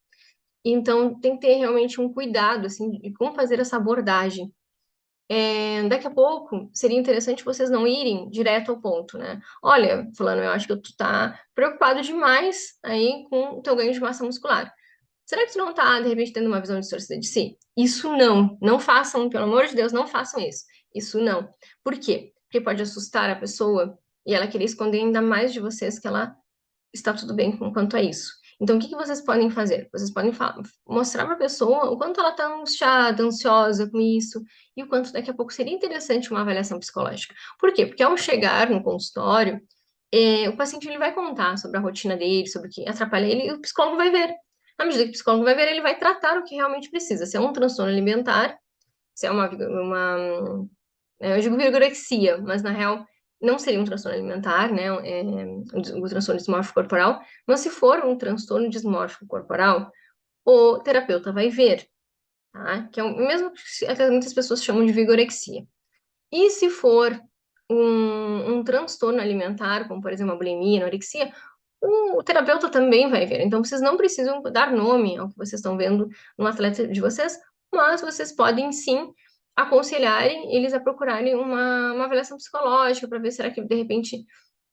Então, tem que ter realmente um cuidado, assim, de como fazer essa abordagem. Daqui a pouco, seria interessante vocês não irem direto ao ponto, né? Olha, fulano, eu acho que tu tá preocupado demais aí com o teu ganho de massa muscular. Será que tu não tá, de repente, tendo uma visão distorcida de si? Isso não. Não façam, pelo amor de Deus, não façam isso. Isso não. Por quê? Porque pode assustar a pessoa e ela querer esconder ainda mais de vocês que ela está tudo bem quanto a isso. Então, o que que vocês podem fazer? Vocês podem mostrar para a pessoa o quanto ela está angustiada, ansiosa com isso, e o quanto daqui a pouco seria interessante uma avaliação psicológica. Por quê? Porque ao chegar no consultório, o paciente ele vai contar sobre a rotina dele, sobre o que atrapalha ele, e o psicólogo vai ver. Na medida que o psicólogo vai ver, ele vai tratar o que realmente precisa. Se é um transtorno alimentar, se é eu digo vigorexia, mas na real não seria um transtorno alimentar, né? O transtorno dismórfico corporal. Mas se for um transtorno dismórfico corporal, o terapeuta vai ver, tá? Que é o mesmo que até muitas pessoas chamam de vigorexia. E se for um transtorno alimentar, como por exemplo a bulimia, anorexia, o terapeuta também vai ver. Então vocês não precisam dar nome ao que vocês estão vendo no atleta de vocês, mas vocês podem sim aconselharem eles a procurarem uma avaliação psicológica para ver será que de repente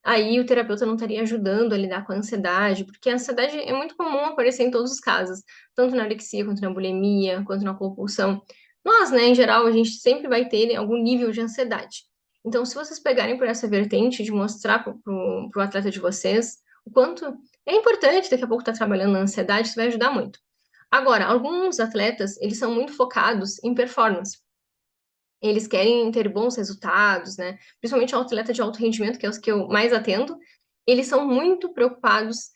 aí o terapeuta não estaria ajudando a lidar com a ansiedade, porque a ansiedade é muito comum aparecer em todos os casos, tanto na anorexia, quanto na bulimia, quanto na compulsão. Nós, né, em geral, a gente sempre vai ter algum nível de ansiedade. Então, se vocês pegarem por essa vertente de mostrar para o atleta de vocês o quanto é importante daqui a pouco estar trabalhando na ansiedade, isso vai ajudar muito. Agora, alguns atletas, eles são muito focados em performance. Eles querem ter bons resultados, né? Principalmente o atleta de alto rendimento, que é os que eu mais atendo, eles são muito preocupados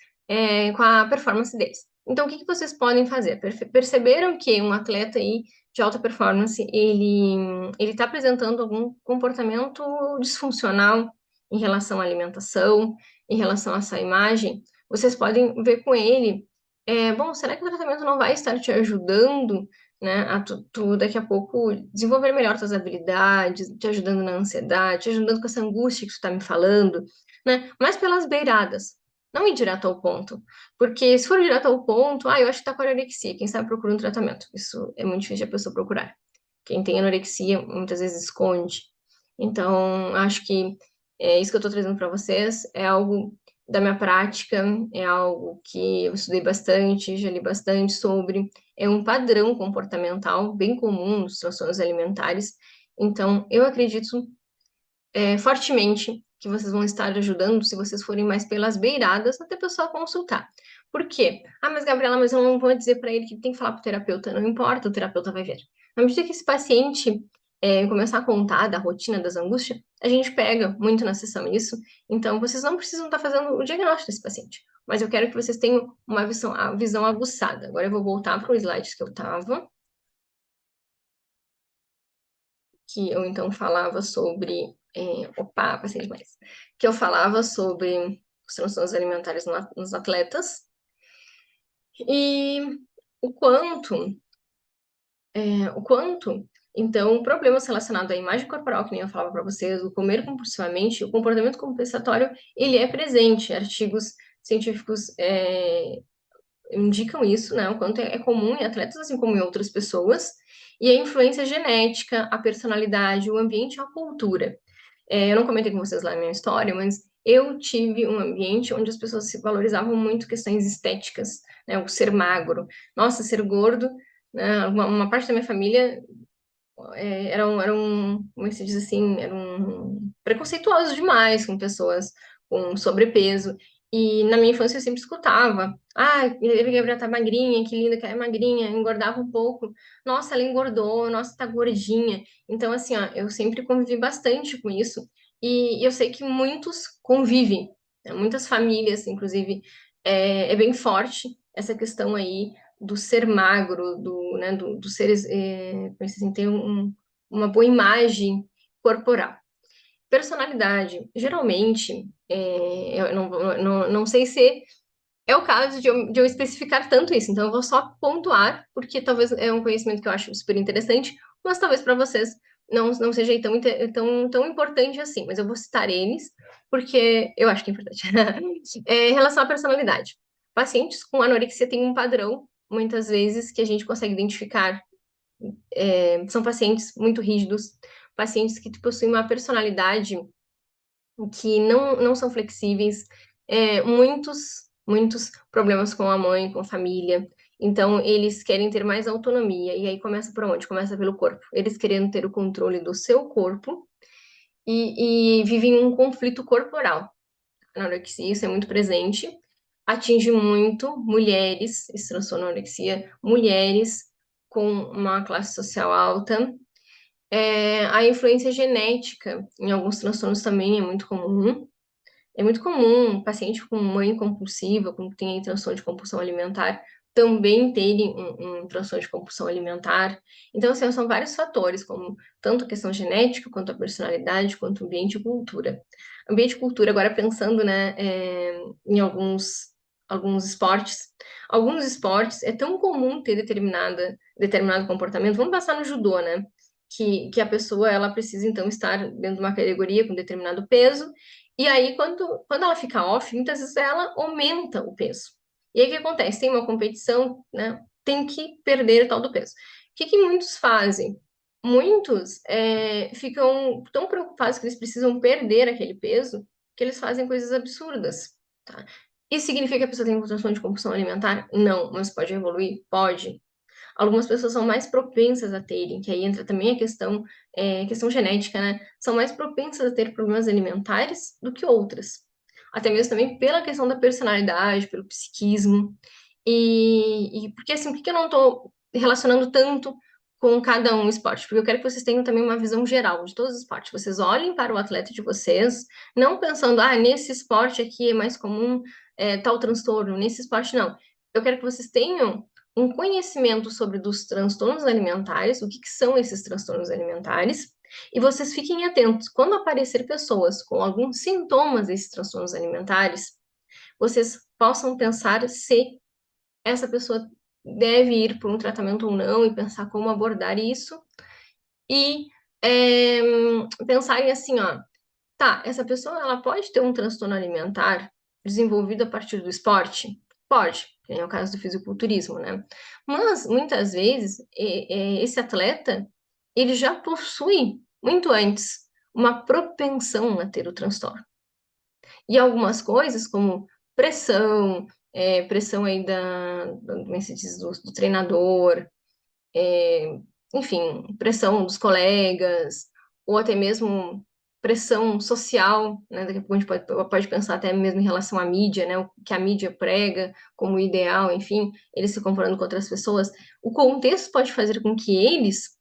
com a performance deles. Então, o que que vocês podem fazer? Perceberam que um atleta aí de alta performance, ele está apresentando algum comportamento disfuncional em relação à alimentação, em relação à sua imagem? vocês podem ver com ele, bom, será que o tratamento não vai estar te ajudando, né, a tu daqui a pouco desenvolver melhor suas habilidades, te ajudando na ansiedade, te ajudando com essa angústia que tu tá me falando, né, mas pelas beiradas, não ir direto ao ponto, porque se for direto ao ponto, eu acho que tá com anorexia, quem sabe procura um tratamento, isso é muito difícil a pessoa procurar. Quem tem anorexia muitas vezes esconde. Então, acho que isso que eu estou trazendo para vocês é algo da minha prática, é algo que eu estudei bastante, já li bastante sobre. É um padrão comportamental bem comum nos transtornos alimentares. Então, eu acredito fortemente que vocês vão estar ajudando se vocês forem mais pelas beiradas até a pessoa consultar. Por quê? Mas Gabriela, mas eu não vou dizer para ele que tem que falar para o terapeuta. Não importa, o terapeuta vai ver. Na medida que esse paciente começar a contar da rotina, das angústias, a gente pega muito na sessão isso. Então, vocês não precisam estar fazendo o diagnóstico desse paciente. Mas eu quero que vocês tenham uma visão, a visão aguçada. Agora eu vou voltar para o slide que eu estava, que eu então falava sobre. Passei demais. Que eu falava sobre os transtornos alimentares nos atletas e o quanto, então, problemas relacionados à imagem corporal, que nem eu falava para vocês, o comer compulsivamente, o comportamento compensatório, ele é presente. Artigos científicos indicam isso, né? O quanto é comum em atletas, assim como em outras pessoas. E a influência genética, a personalidade, o ambiente e a cultura. Eu não comentei com vocês lá a minha história, mas eu tive um ambiente onde as pessoas se valorizavam muito questões estéticas, né? O ser magro. Nossa, ser gordo, né? Uma parte da minha família como é que se diz assim, eram preconceituosos demais com pessoas com sobrepeso. E na minha infância eu sempre escutava, a Gabriela tá magrinha, que linda que é magrinha, engordava um pouco. Nossa, ela engordou, nossa, tá gordinha. Então, assim, ó, eu sempre convivi bastante com isso. E eu sei que muitos convivem, né? Muitas famílias, inclusive, é bem forte essa questão aí do ser magro, né, do ser, assim, ter uma boa imagem corporal. Personalidade, geralmente, eu não sei se é o caso de eu especificar tanto isso, então eu vou só pontuar, porque talvez é um conhecimento que eu acho super interessante, mas talvez para vocês não seja tão importante assim, mas eu vou citar eles, porque eu acho que é importante. Em relação à personalidade, pacientes com anorexia têm um padrão, muitas vezes, que a gente consegue identificar. São pacientes muito rígidos, pacientes que possuem uma personalidade que não são flexíveis, muitos problemas com a mãe, com a família. Então, eles querem ter mais autonomia. E aí começa por onde? Começa pelo corpo. Eles querendo ter o controle do seu corpo e vivem um conflito corporal. A anorexia, isso é muito presente. Atinge muito mulheres, esse transtorno anorexia, mulheres com uma classe social alta. A influência genética em alguns transtornos também é muito comum. É muito comum um paciente com mãe compulsiva, com que tem transtorno de compulsão alimentar, também terem um transtorno de compulsão alimentar. Então, assim, são vários fatores, como tanto a questão genética, quanto a personalidade, quanto o ambiente e cultura. Ambiente e cultura, agora pensando, né, em alguns esportes. Alguns esportes é tão comum ter determinado comportamento. Vamos passar no judô, né? Que a pessoa ela precisa então estar dentro de uma categoria com determinado peso e aí, quando ela fica off, muitas vezes ela aumenta o peso. E aí, o que acontece? Tem uma competição, né? Tem que perder tal do peso. O que muitos fazem? Muitos ficam tão preocupados que eles precisam perder aquele peso que eles fazem coisas absurdas, tá? Isso significa que a pessoa tem transtorno de compulsão alimentar? Não, mas pode evoluir? Pode. Algumas pessoas são mais propensas a terem, que aí entra também a questão genética, né? São mais propensas a ter problemas alimentares do que outras. Até mesmo também pela questão da personalidade, pelo psiquismo. E porque assim, por que eu não estou relacionando tanto com cada um esporte? Porque eu quero que vocês tenham também uma visão geral de todos os esportes. Vocês olhem para o atleta de vocês, não pensando, nesse esporte aqui é mais comum tal transtorno, nesse esporte não. Eu quero que vocês tenham um conhecimento sobre dos transtornos alimentares, o que são esses transtornos alimentares, e vocês fiquem atentos. Quando aparecer pessoas com alguns sintomas desses transtornos alimentares, vocês possam pensar se essa pessoa deve ir por um tratamento ou não e pensar como abordar isso. E é, pensarem assim, ó, tá, essa pessoa ela pode ter um transtorno alimentar desenvolvido a partir do esporte? Pode, que é o caso do fisiculturismo, né? Mas muitas vezes esse atleta ele já possui muito antes uma propensão a ter o transtorno. E algumas coisas como pressão, pressão aí como é que se diz, do treinador, enfim, pressão dos colegas, ou até mesmo pressão social, né? Daqui a pouco a gente pode pensar até mesmo em relação à mídia, né? O que a mídia prega como ideal, enfim, eles se comparando com outras pessoas. O contexto pode fazer com que eles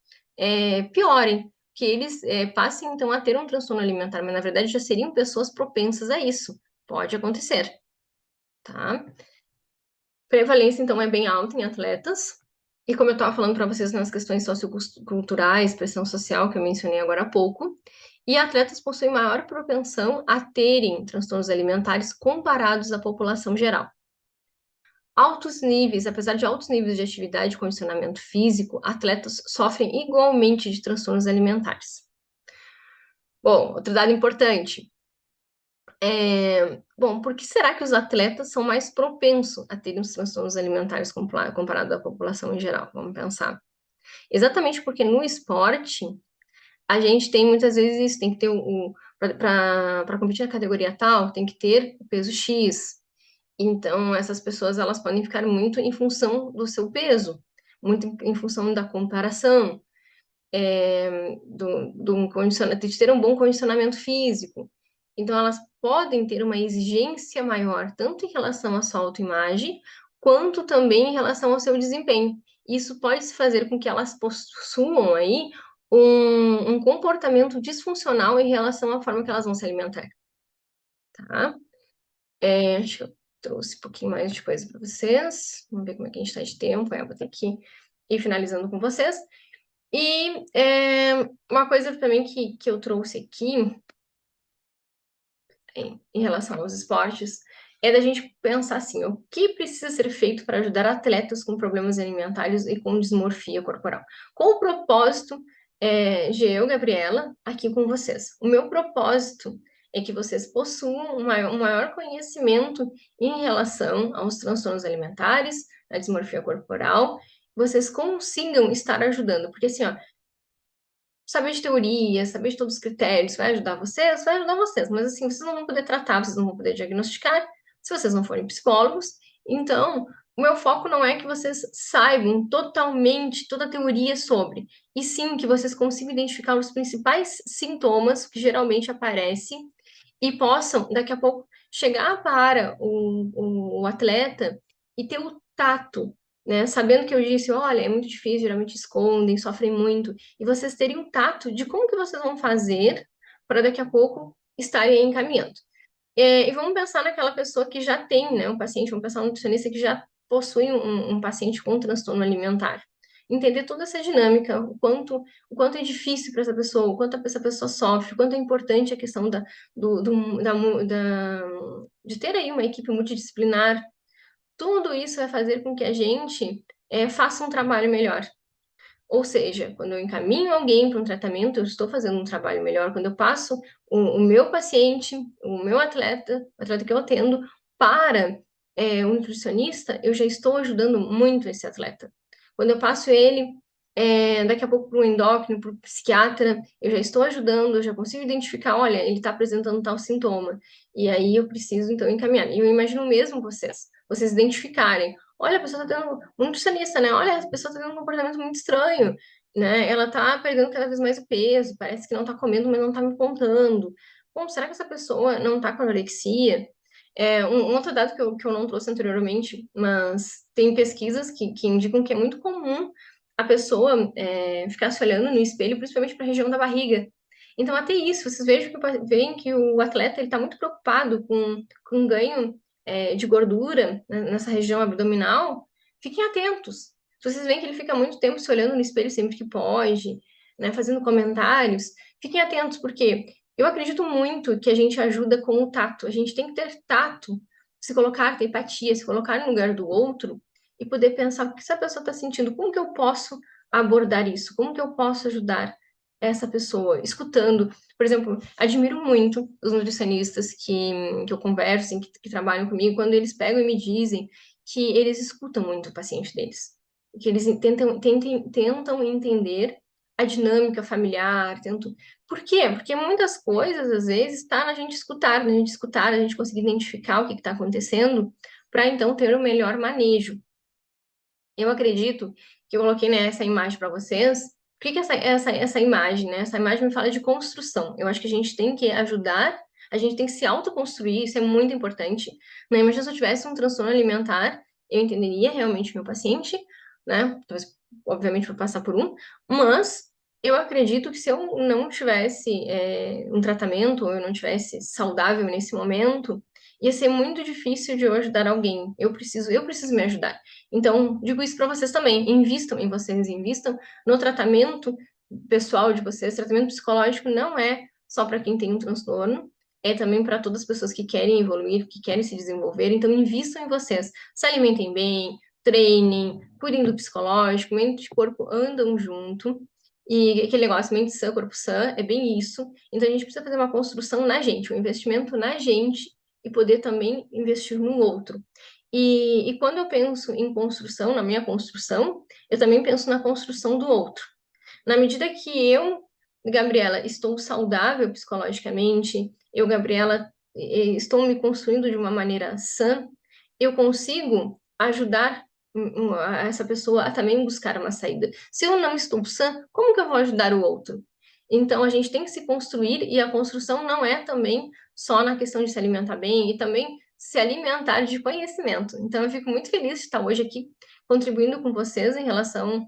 piorem, que eles passem então a ter um transtorno alimentar, mas na verdade já seriam pessoas propensas a isso. Pode acontecer, tá? Prevalência, então, é bem alta em atletas. E como eu estava falando para vocês nas questões socioculturais, pressão social, que eu mencionei agora há pouco, e atletas possuem maior propensão a terem transtornos alimentares comparados à população geral. Altos níveis, apesar de altos níveis de atividade e condicionamento físico, atletas sofrem igualmente de transtornos alimentares. Bom, outro dado importante. Bom, por que será que os atletas são mais propensos a terem os transtornos alimentares comparado à população em geral? Vamos pensar. Exatamente porque no esporte, a gente tem muitas vezes isso, tem que ter para competir na categoria tal, tem que ter o peso X. Então, essas pessoas, elas podem ficar muito em função do seu peso, muito em função da comparação, de ter um bom condicionamento físico. Então, elas podem ter uma exigência maior, tanto em relação à sua autoimagem, quanto também em relação ao seu desempenho. Isso pode fazer com que elas possuam aí um comportamento disfuncional em relação à forma que elas vão se alimentar, tá? Acho que eu trouxe um pouquinho mais de coisa para vocês. Vamos ver como é que a gente está de tempo. Eu vou ter que ir finalizando com vocês. E uma coisa também que eu trouxe aqui em relação aos esportes é da gente pensar assim, o que precisa ser feito para ajudar atletas com problemas alimentares e com dismorfia corporal? Qual o propósito de eu, Gabriela, aqui com vocês? O meu propósito é que vocês possuam um maior conhecimento em relação aos transtornos alimentares, à dismorfia corporal, vocês consigam estar ajudando, porque assim, ó, saber de teoria, saber de todos os critérios, vai ajudar vocês, mas assim, vocês não vão poder tratar, vocês não vão poder diagnosticar, se vocês não forem psicólogos. Então, o meu foco não é que vocês saibam totalmente toda a teoria sobre, e sim que vocês consigam identificar os principais sintomas que geralmente aparecem e possam, daqui a pouco, chegar para o atleta e ter o tato, né? Sabendo que eu disse, olha, é muito difícil, geralmente escondem, sofrem muito, e vocês terem um tato de como que vocês vão fazer para daqui a pouco estarem encaminhando. E vamos pensar naquela pessoa que já tem, né, um paciente, vamos pensar no nutricionista que já possui um paciente com transtorno alimentar. Entender toda essa dinâmica, o quanto é difícil para essa pessoa, o quanto essa pessoa sofre, o quanto é importante a questão de ter aí uma equipe multidisciplinar. Tudo isso vai fazer com que a gente faça um trabalho melhor. Ou seja, quando eu encaminho alguém para um tratamento, eu estou fazendo um trabalho melhor. Quando eu passo o meu paciente, o meu atleta, o atleta que eu atendo, para um nutricionista, eu já estou ajudando muito esse atleta. Quando eu passo ele, daqui a pouco para um endócrino, para o psiquiatra, eu já estou ajudando, eu já consigo identificar, olha, ele está apresentando tal sintoma. E aí eu preciso, então, encaminhar. E eu imagino mesmo vocês identificarem. Olha, a pessoa está tendo um nutricionista, né? Olha, a pessoa está tendo um comportamento muito estranho, né? Ela está perdendo cada vez mais o peso, parece que não está comendo, mas não está me contando. Bom, será que essa pessoa não está com anorexia? Um outro dado que eu não trouxe anteriormente, mas tem pesquisas que indicam que é muito comum a pessoa ficar se olhando no espelho, principalmente para a região da barriga. Então, até isso, vocês veem que o atleta está muito preocupado com o ganho de gordura nessa região abdominal, fiquem atentos. Se vocês veem que ele fica muito tempo se olhando no espelho sempre que pode, né, fazendo comentários, fiquem atentos, porque eu acredito muito que a gente ajuda com o tato. A gente tem que ter tato, se colocar, ter empatia, se colocar no lugar do outro e poder pensar o que essa pessoa está sentindo, como que eu posso abordar isso, como que eu posso ajudar essa pessoa, escutando. Por exemplo, admiro muito os nutricionistas que eu converso, que trabalham comigo, quando eles pegam e me dizem que eles escutam muito o paciente deles, que eles tentam entender a dinâmica familiar, tentam... Por quê? Porque muitas coisas, às vezes, está na gente escutar, a gente conseguir identificar o que está acontecendo, para então ter o melhor manejo. Eu acredito que eu coloquei, né, essa imagem para vocês. Por que que essa imagem, né? Essa imagem me fala de construção. Eu acho que a gente tem que ajudar, a gente tem que se autoconstruir, isso é muito importante. Né? Imagina se eu tivesse um transtorno alimentar, eu entenderia realmente o meu paciente, né? Talvez, obviamente, vou passar por um, mas eu acredito que se eu não tivesse um tratamento, ou eu não tivesse saudável nesse momento, ia ser muito difícil de eu ajudar alguém. Eu preciso me ajudar. Então, digo isso para vocês também. Invistam em vocês, invistam no tratamento pessoal de vocês. Tratamento psicológico não é só para quem tem um transtorno, é também para todas as pessoas que querem evoluir, que querem se desenvolver. Então, invistam em vocês. Se alimentem bem, treinem, cuidem do psicológico, mente e corpo andam junto. E aquele negócio, mente sã, corpo sã, é bem isso. Então, a gente precisa fazer uma construção na gente, um investimento na gente e poder também investir no outro. E quando eu penso em construção, na minha construção, eu também penso na construção do outro. Na medida que eu, Gabriela, estou saudável psicologicamente, eu, Gabriela, estou me construindo de uma maneira sã, eu consigo ajudar essa pessoa a também buscar uma saída. Se eu não estou sã, como que eu vou ajudar o outro? Então, a gente tem que se construir e a construção não é também só na questão de se alimentar bem e também se alimentar de conhecimento. Então, eu fico muito feliz de estar hoje aqui contribuindo com vocês em relação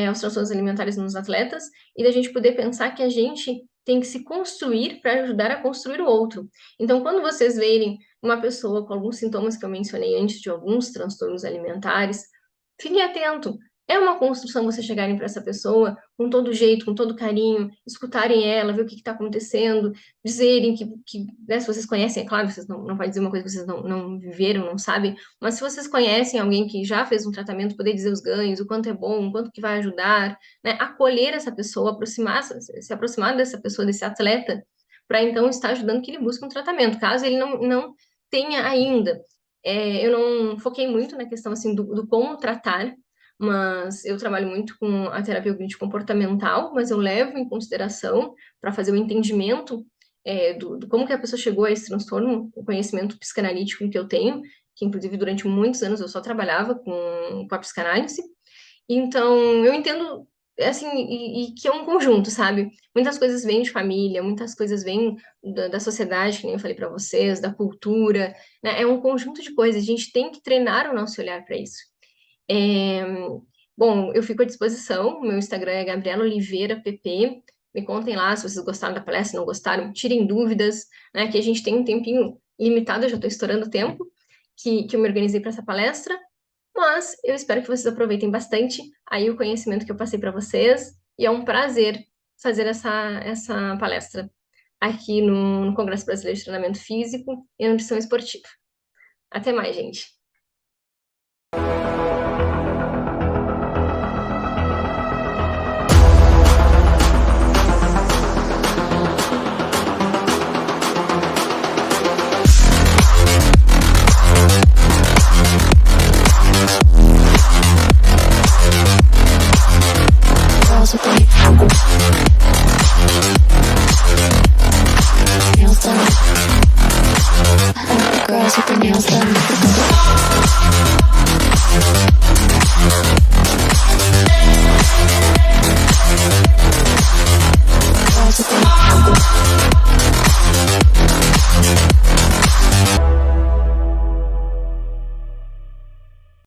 aos transtornos alimentares nos atletas e da gente poder pensar que a gente tem que se construir para ajudar a construir o outro. Então, quando vocês verem uma pessoa com alguns sintomas que eu mencionei antes de alguns transtornos alimentares, fiquem atento. É uma construção você chegarem para essa pessoa com todo jeito, com todo carinho, escutarem ela, ver o que está acontecendo, dizerem que né, se vocês conhecem, é claro, vocês não podem dizer uma coisa que vocês não viveram, não sabem, mas se vocês conhecem alguém que já fez um tratamento, poder dizer os ganhos, o quanto é bom, o quanto que vai ajudar, né, acolher essa pessoa, se aproximar dessa pessoa, desse atleta, para então estar ajudando que ele busque um tratamento, caso ele não tenha ainda. Eu não foquei muito na questão assim do como tratar, mas eu trabalho muito com a terapia cognitivo-comportamental, mas eu levo em consideração para fazer o entendimento do como que a pessoa chegou a esse transtorno, o conhecimento psicanalítico que eu tenho, que inclusive durante muitos anos eu só trabalhava com a psicanálise. Então, eu entendo, assim, e que é um conjunto, sabe? Muitas coisas vêm de família, muitas coisas vêm da sociedade, que nem eu falei para vocês, da cultura, né? É um conjunto de coisas, a gente tem que treinar o nosso olhar para isso. É, Bom, eu fico à disposição. Meu Instagram é Gabriela Oliveira PP. Me contem lá se vocês gostaram da palestra, se não gostaram, tirem dúvidas, né? Que a gente tem um tempinho limitado, eu já estou estourando o tempo que eu me organizei para essa palestra, mas eu espero que vocês aproveitem bastante aí o conhecimento que eu passei para vocês e é um prazer fazer essa palestra aqui no Congresso Brasileiro de Treinamento Físico e Nutrição Esportiva. Até mais, gente! Girls with their nails done.